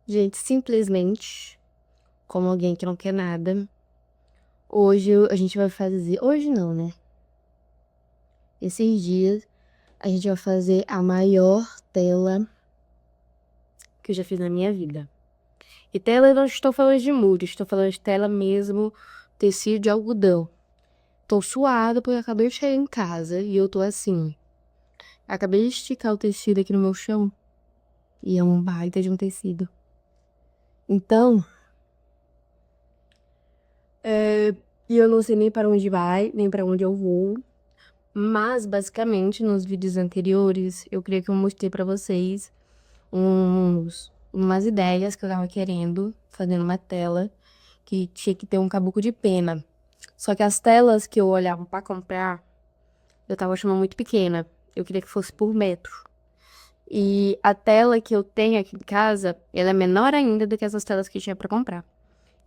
Gente, simplesmente, como alguém que não quer nada, hoje a gente vai fazer. Hoje não, né? Esses dias a gente vai fazer a maior tela que eu já fiz na minha vida. E tela eu não estou falando de muro, estou falando de tela mesmo, tecido de algodão. Tô suada porque eu acabei de chegar em casa e eu tô assim. Acabei de esticar o tecido aqui no meu chão e é um baita de um tecido. Então, e eu não sei nem para onde vai, nem para onde eu vou. Mas, basicamente, nos vídeos anteriores, eu creio que eu mostrei pra vocês umas ideias que eu tava querendo, fazendo uma tela que tinha que ter um cabuco de pena. Só que as telas que eu olhava pra comprar, eu tava achando muito pequena. Eu queria que fosse por metro. E a tela que eu tenho aqui em casa, ela é menor ainda do que essas telas que tinha pra comprar.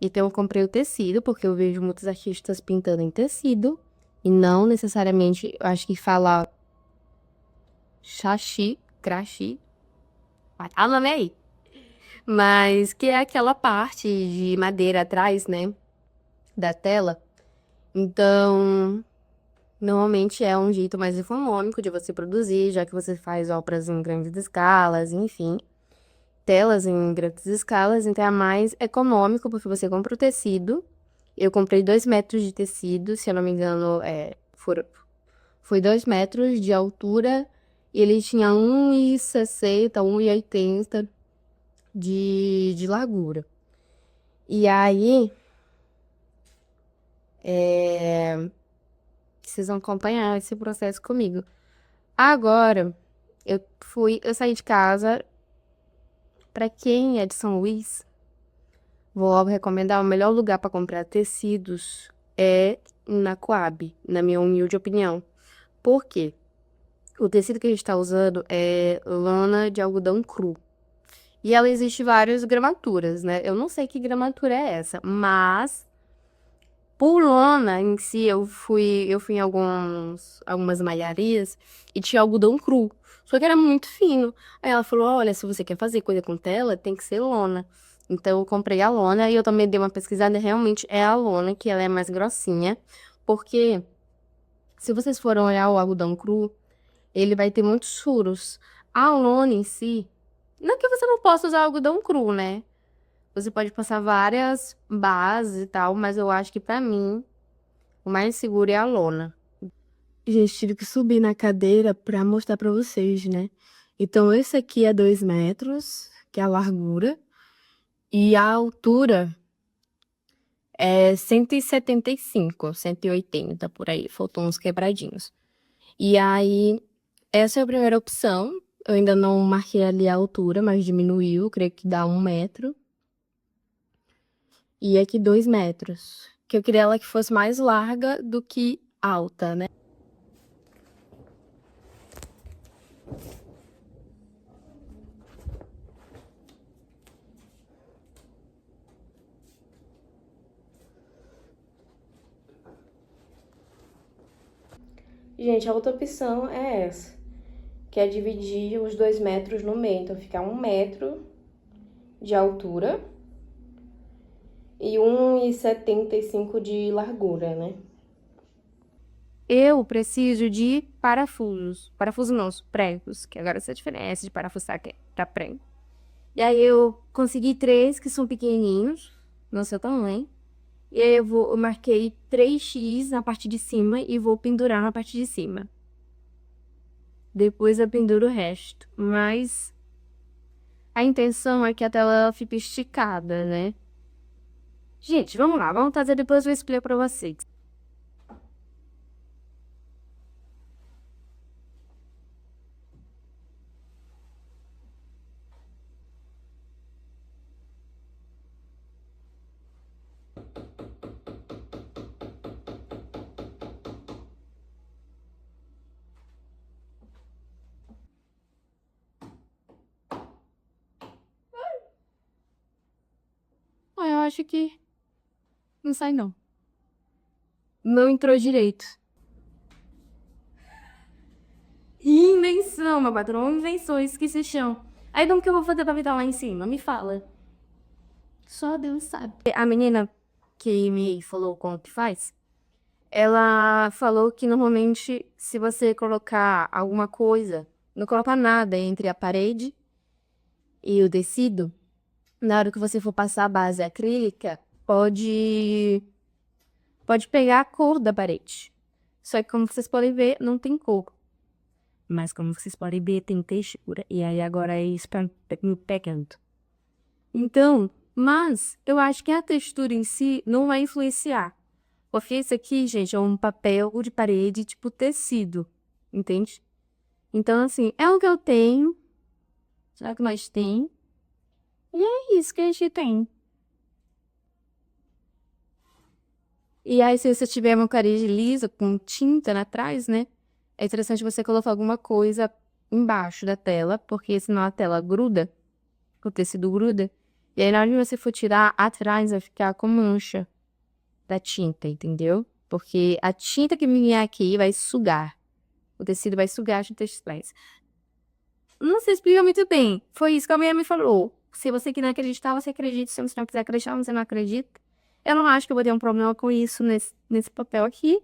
Então eu comprei o tecido, porque eu vejo muitos artistas pintando em tecido. E não necessariamente, eu acho que fala Xaxi, craxi, ah, o nome é aí. Mas que é aquela parte de madeira atrás, né, da tela. Então, normalmente é um jeito mais econômico de você produzir, já que você faz obras em grandes escalas, enfim. Telas em grandes escalas, então é mais econômico, porque você compra o tecido. Eu comprei 2 metros de tecido, se eu não me engano, foi 2 metros de altura. E ele tinha 1,60, 1,80 de largura. E aí, vocês vão acompanhar esse processo comigo. Agora, eu saí de casa. Pra quem é de São Luís, vou logo recomendar o melhor lugar para comprar tecidos é na Coab, na minha humilde opinião. Por quê? O tecido que a gente tá usando é lã de algodão cru. E ela existe várias gramaturas, né? Eu não sei que gramatura é essa, mas por lona em si, eu fui em algumas malharias e tinha algodão cru. Só que era muito fino. Aí ela falou: olha, se você quer fazer coisa com tela, tem que ser lona. Então eu comprei a lona e eu também dei uma pesquisada. Realmente é a lona, que ela é mais grossinha. Porque se vocês forem olhar o algodão cru, ele vai ter muitos furos. A lona em si, não que você não possa usar algodão cru, né? Você pode passar várias bases e tal, mas eu acho que pra mim o mais seguro é a lona. Gente, tive que subir na cadeira pra mostrar pra vocês, né? Então, esse aqui é 2 metros, que é a largura, e a altura é 175, 180 por aí, faltou uns quebradinhos. E aí, essa é a primeira opção. Eu ainda não marquei ali a altura, mas diminuiu, creio que dá 1 metro. E aqui 2 metros, que eu queria ela que fosse mais larga do que alta, né? Gente, a outra opção é essa, que é dividir os 2 metros no meio. Então, ficar 1 metro de altura e 1,75 de largura, né? Eu preciso de parafusos. Parafusos não, os pregos, que agora essa diferença de parafusar que é pra prego. E aí eu consegui 3 que são pequenininhos, no seu tamanho. E aí eu marquei 3x na parte de cima e vou pendurar na parte de cima. Depois eu penduro o resto. Mas a intenção é que a tela fique esticada, né? Gente, vamos lá, vamos fazer depois eu explico pra vocês. Ah, eu acho que não sai não. Não entrou direito. Invenção, meu patrão, invenções que se chão. Aí como que eu vou fazer pra virar lá em cima? Me fala. Só Deus sabe. A menina que me falou como que faz, ela falou que normalmente se você colocar alguma coisa, não colocar nada entre a parede e o tecido, na hora que você for passar a base acrílica, pode pegar a cor da parede. Só que como vocês podem ver, não tem cor. Mas como vocês podem ver, tem textura. E aí agora é isso me pegando. Então, mas eu acho que a textura em si não vai influenciar. Porque isso aqui, gente, é um papel de parede tipo tecido. Entende? Então, assim, é o que eu tenho. Será que nós tem? E é isso que a gente tem. E aí, se você tiver uma parede lisa com tinta atrás, né? É interessante você colocar alguma coisa embaixo da tela, porque senão a tela gruda, o tecido gruda. E aí, na hora que você for tirar, atrás vai ficar com mancha da tinta, entendeu? Porque a tinta que vier aqui vai sugar. O tecido vai sugar as tintas textuais. Não se explica muito bem. Foi isso que a minha me falou. Se você quiser acreditar, você acredita. Se você não quiser acreditar, você não acredita. Eu não acho que eu vou ter um problema com isso nesse papel aqui.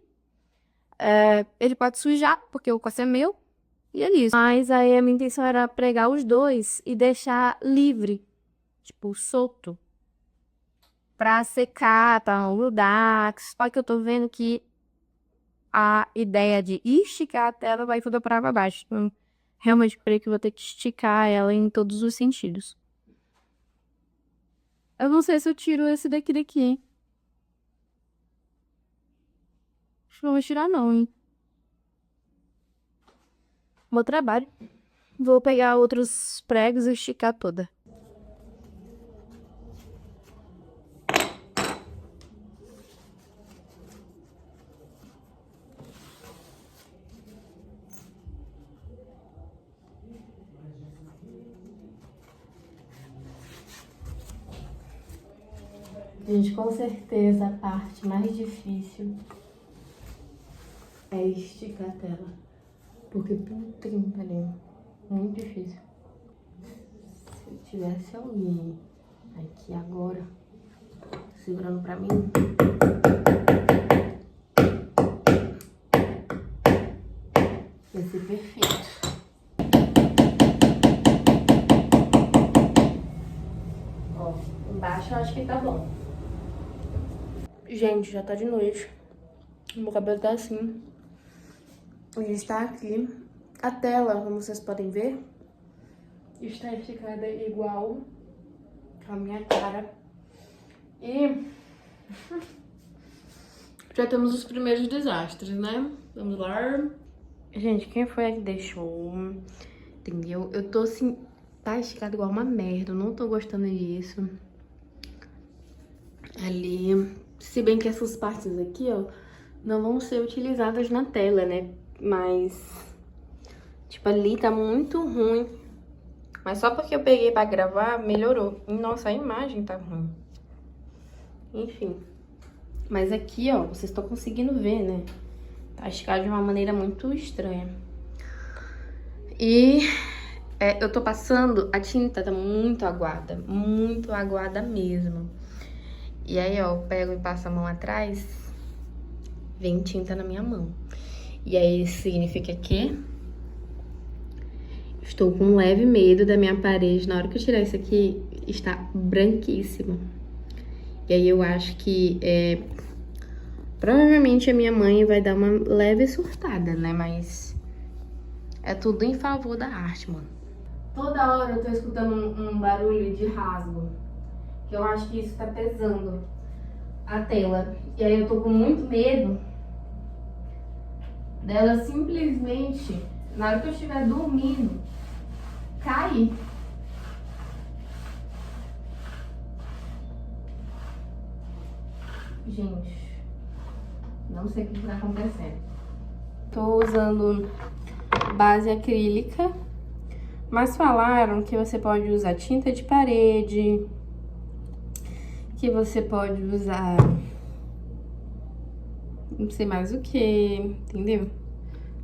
Ele pode sujar, porque o coço é meu. E é isso. Mas aí a minha intenção era pregar os dois e deixar livre. Tipo, solto. Pra secar, pra não grudar. Só que eu tô vendo que a ideia de esticar a tela vai toda pra baixo. Então, realmente, creio que eu vou ter que esticar ela em todos os sentidos. Eu não sei se eu tiro esse daqui, hein? Acho que não vou tirar não, hein? Bom trabalho. Vou pegar outros pregos e esticar toda. Gente, com certeza a parte mais difícil é esticar a tela. Porque, puta que me pariu, muito difícil. Se eu tivesse alguém aqui agora, segurando pra mim, ia ser perfeito. Ó, embaixo eu acho que tá bom. Gente, já tá de noite. Meu cabelo tá assim. Ele está aqui. A tela, como vocês podem ver, está esticada igual a minha cara. E já temos os primeiros desastres, né? Vamos lá. Gente, quem foi que deixou? Entendeu? Eu tô assim, tá esticado igual uma merda. Eu não tô gostando disso. Ali, se bem que essas partes aqui, ó, não vão ser utilizadas na tela, né? Mas, tipo, ali tá muito ruim. Mas só porque eu peguei pra gravar, melhorou. Nossa, a imagem tá ruim. Enfim. Mas aqui, ó, vocês estão conseguindo ver, né? Tá esticado de uma maneira muito estranha. E eu tô passando, a tinta tá muito aguada mesmo. E aí, ó, eu pego e passo a mão atrás, vem tinta na minha mão. E aí, isso significa que estou com um leve medo da minha parede, na hora que eu tirar isso aqui, está branquíssimo. E aí, eu acho que, provavelmente a minha mãe vai dar uma leve surtada, né? Mas é tudo em favor da arte, mano. Toda hora eu tô escutando um barulho de rasgo. Que eu acho que isso tá pesando a tela. E aí eu tô com muito medo dela simplesmente, na hora que eu estiver dormindo, cair. Gente, não sei o que tá acontecendo. Tô usando base acrílica, mas falaram que você pode usar tinta de parede, que você pode usar não sei mais o que, entendeu?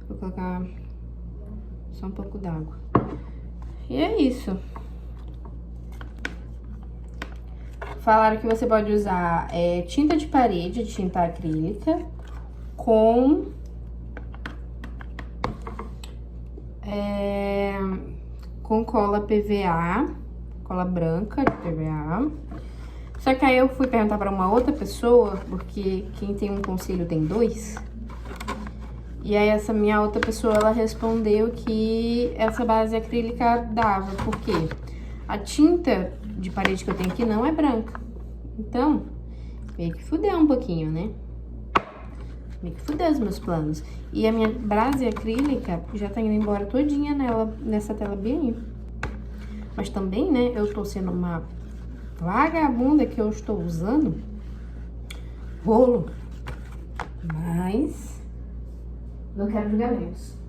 Vou colocar só um pouco d'água. E é isso. Falaram que você pode usar tinta de parede, tinta acrílica, com cola PVA, cola branca de PVA. Só que aí eu fui perguntar pra uma outra pessoa, porque quem tem um conselho tem dois. E aí essa minha outra pessoa, ela respondeu que essa base acrílica dava, porque a tinta de parede que eu tenho aqui não é branca. Então, meio que fudeu um pouquinho, né? Meio que fudeu os meus planos. E a minha base acrílica já tá indo embora todinha nessa tela bem. Mas também, né, eu tô sendo uma vagabunda que eu estou usando rolo. Mas não quero julgamentos.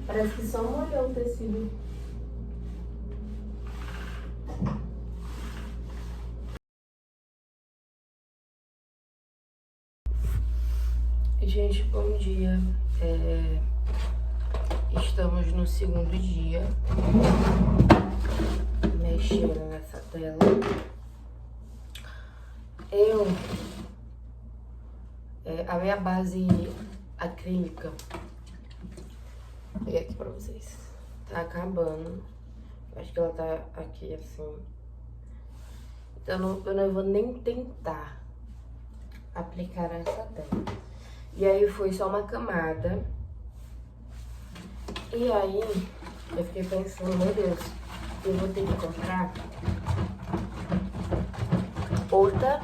Parece que só molhou o tecido. Gente, bom dia. Estamos no segundo dia mexendo nessa tela. A minha base acrílica, vou pegar aqui pra vocês, tá acabando. Acho que ela tá aqui assim. Então eu não vou nem tentar aplicar essa tela. E aí foi só uma camada. E aí eu fiquei pensando, meu Deus, eu vou ter que comprar outra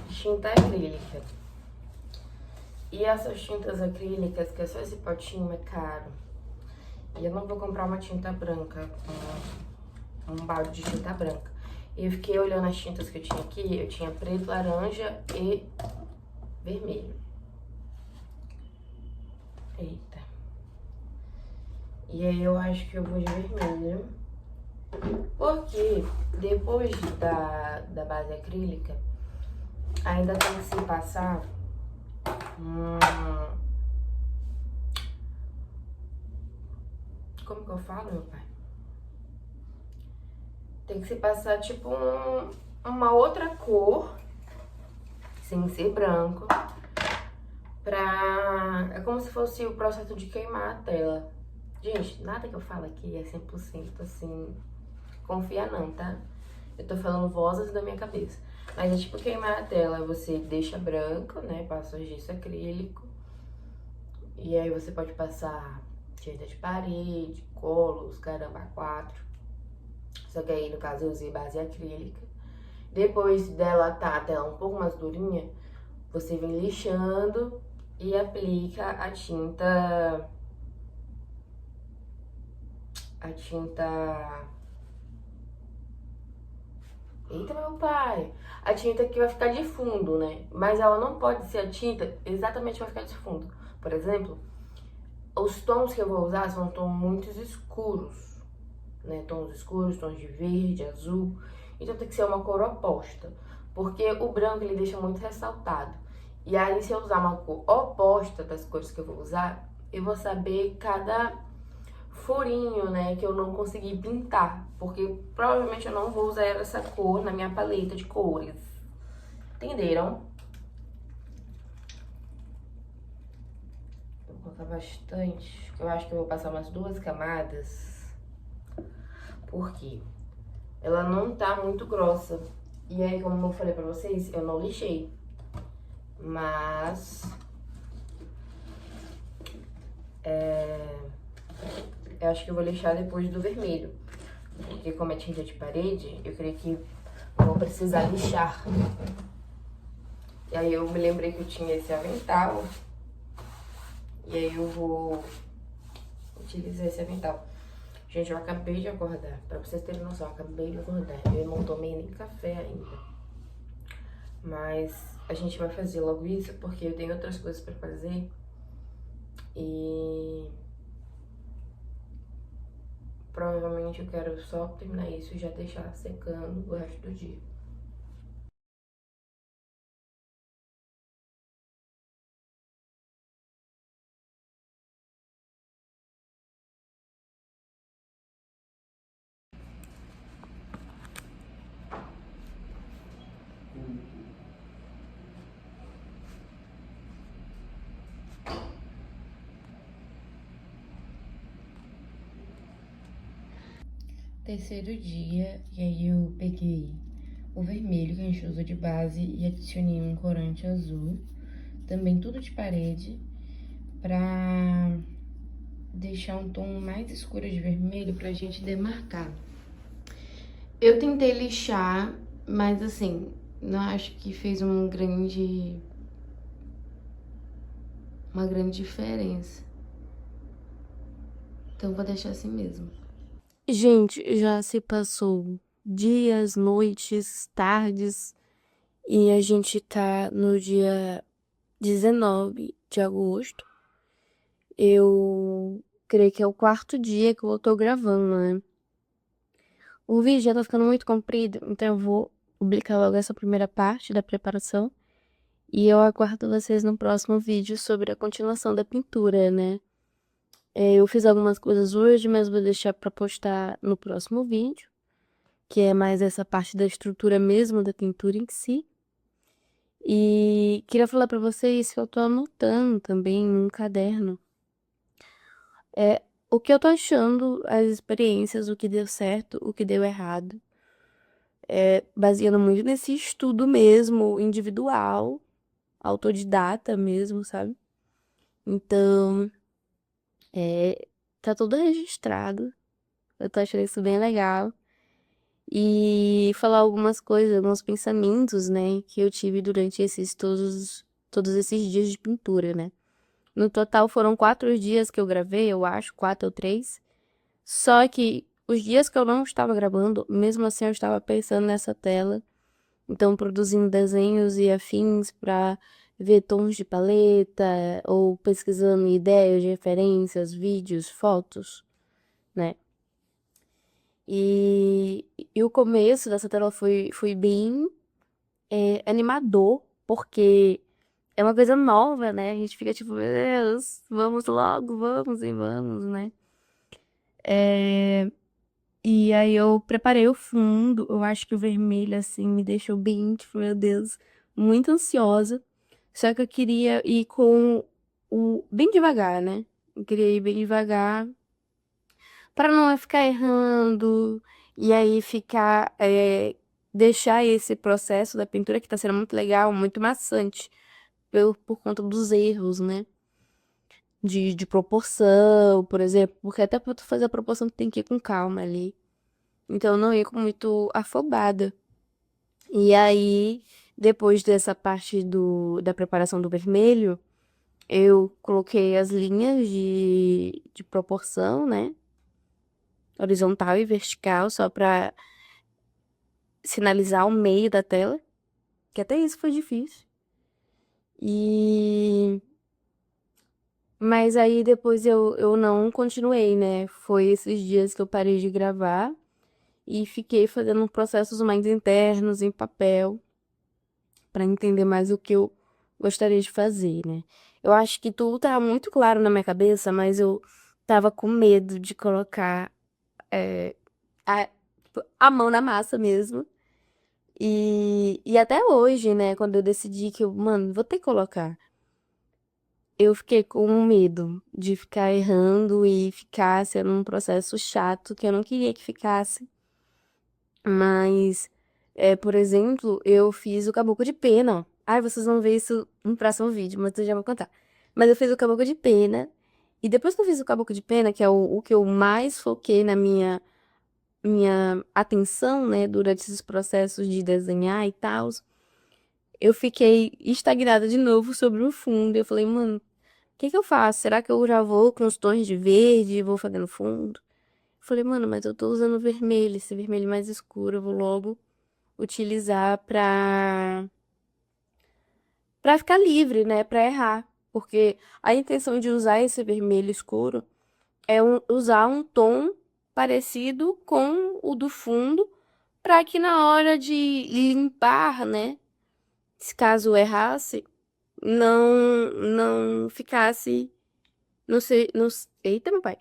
tinta acrílica. E essas tintas acrílicas, que é só esse potinho, é caro. E eu não vou comprar uma tinta branca, um balde de tinta branca. E eu fiquei olhando as tintas que eu tinha aqui, eu tinha preto, laranja e vermelho. Eita. E aí eu acho que eu vou de vermelho. Porque depois da base acrílica, ainda tem que se passar como que eu falo, meu pai? Tem que se passar tipo uma outra cor, sem ser branco, é como se fosse o processo de queimar a tela. Gente, nada que eu falo aqui é 100% assim, confia não, tá? Eu tô falando vozes da minha cabeça. Mas é tipo queimar a tela, você deixa branco, né? Passa o gesso acrílico. E aí você pode passar tinta de parede, colos, caramba, 4. Só que aí, no caso, eu usei base acrílica. Depois dela tá a tela um pouco mais durinha, você vem lixando e aplica a tinta... Eita, meu pai! A tinta que vai ficar de fundo, né? Mas ela não pode ser a tinta exatamente vai ficar de fundo. Por exemplo, os tons que eu vou usar são tons muito escuros, né? Tons escuros, tons de verde, azul. Então tem que ser uma cor oposta. Porque o branco, ele deixa muito ressaltado. E aí, se eu usar uma cor oposta das cores que eu vou usar, eu vou saber cada furinho, né, que eu não consegui pintar, porque provavelmente eu não vou usar essa cor na minha paleta de cores. Entenderam? Vou colocar bastante, eu acho que eu vou passar umas 2 camadas, porque ela não tá muito grossa. E aí, como eu falei pra vocês, eu não lixei, mas eu acho que eu vou lixar depois do vermelho, porque como é tinta de parede, eu creio que vou precisar lixar. E aí eu me lembrei que eu tinha esse avental, e aí eu vou utilizar esse avental. Gente, eu acabei de acordar, pra vocês terem noção, eu acabei de acordar. Eu não tomei nem café ainda. Mas a gente vai fazer logo isso, porque eu tenho outras coisas pra fazer. E provavelmente eu quero só terminar isso e já deixar secando o resto do dia. terceiro dia, e aí eu peguei o vermelho que a gente usa de base e adicionei um corante azul, também tudo de parede, pra deixar um tom mais escuro de vermelho pra gente demarcar. Eu tentei lixar, mas assim, não acho que fez uma grande diferença. Então vou deixar assim mesmo. Gente, já se passou dias, noites, tardes, e a gente tá no dia 19 de agosto. Eu creio que é o quarto dia que eu tô gravando, né? O vídeo já tá ficando muito comprido, então eu vou publicar logo essa primeira parte da preparação. E eu aguardo vocês no próximo vídeo sobre a continuação da pintura, né? Eu fiz algumas coisas hoje, mas vou deixar pra postar no próximo vídeo, que é mais essa parte da estrutura mesmo da pintura em si. E queria falar pra vocês que eu tô anotando também num caderno o que eu tô achando, as experiências, o que deu certo, o que deu errado. Baseando muito nesse estudo mesmo, individual, autodidata mesmo, sabe? Então, tá tudo registrado. Eu tô achando isso bem legal. E falar algumas coisas, alguns pensamentos, né, que eu tive durante todos esses dias de pintura, né? No total foram 4 dias que eu gravei, eu acho, 4 ou 3. Só que os dias que eu não estava gravando, mesmo assim eu estava pensando nessa tela. Então, produzindo desenhos e afins para ver tons de paleta, ou pesquisando ideias de referências, vídeos, fotos, né? E o começo dessa tela foi bem animador, porque é uma coisa nova, né? A gente fica tipo, meu Deus, vamos logo, vamos e vamos, né? E aí eu preparei o fundo, eu acho que o vermelho, assim, me deixou bem, tipo, meu Deus, muito ansiosa. Só que eu queria ir com bem devagar, né? Eu queria ir bem devagar para não ficar errando e aí deixar esse processo da pintura que tá sendo muito legal, muito maçante por conta dos erros, né? De proporção, por exemplo, porque até pra tu fazer a proporção tu tem que ir com calma ali. Então eu não ia com muito afobada. E aí, depois dessa parte da preparação do vermelho, eu coloquei as linhas de proporção, né? Horizontal e vertical, só pra sinalizar o meio da tela. Que até isso foi difícil. E... Mas aí depois eu não continuei, né? Foi esses dias que eu parei de gravar e fiquei fazendo processos mais internos em papel pra entender mais o que eu gostaria de fazer, né? Eu acho que tudo tá muito claro na minha cabeça, mas eu tava com medo de colocar é, a, a mão na massa mesmo. E até hoje, né, quando eu decidi que eu, mano, vou ter que colocar, eu fiquei com medo de ficar errando e ficar sendo um processo chato que eu não queria que ficasse. Mas, por exemplo, eu fiz o caboclo de pena. Ai, vocês vão ver isso no próximo vídeo, mas eu já vou contar. Mas eu fiz o caboclo de pena. E depois que eu fiz o caboclo de pena, que é o que eu mais foquei na minha atenção, né, durante esses processos de desenhar e tal, eu fiquei estagnada de novo sobre o fundo. Eu falei, mano, o que que eu faço? Será que eu já vou com os tons de verde e vou fazendo fundo? Eu falei, mano, mas eu tô usando vermelho, esse vermelho mais escuro, eu vou logo utilizar pra ficar livre, né, pra errar. Porque a intenção de usar esse vermelho escuro é usar um tom parecido com o do fundo, pra que na hora de limpar, né, se caso errasse, não ficasse, não sei, não, eita, meu pai,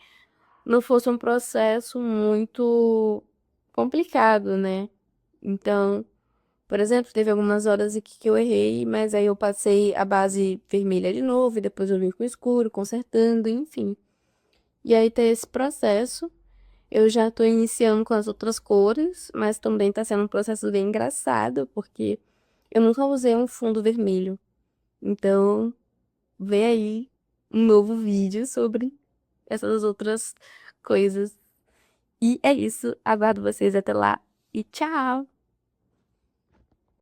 não fosse um processo muito complicado, né? Então, por exemplo, teve algumas horas aqui que eu errei, mas aí eu passei a base vermelha de novo, e depois eu vim com o escuro, consertando, enfim. E aí tem esse processo. Eu já tô iniciando com as outras cores, mas também tá sendo um processo bem engraçado, porque eu nunca usei um fundo vermelho. Então, vem aí um novo vídeo sobre essas outras coisas. E é isso. Aguardo vocês até lá e tchau!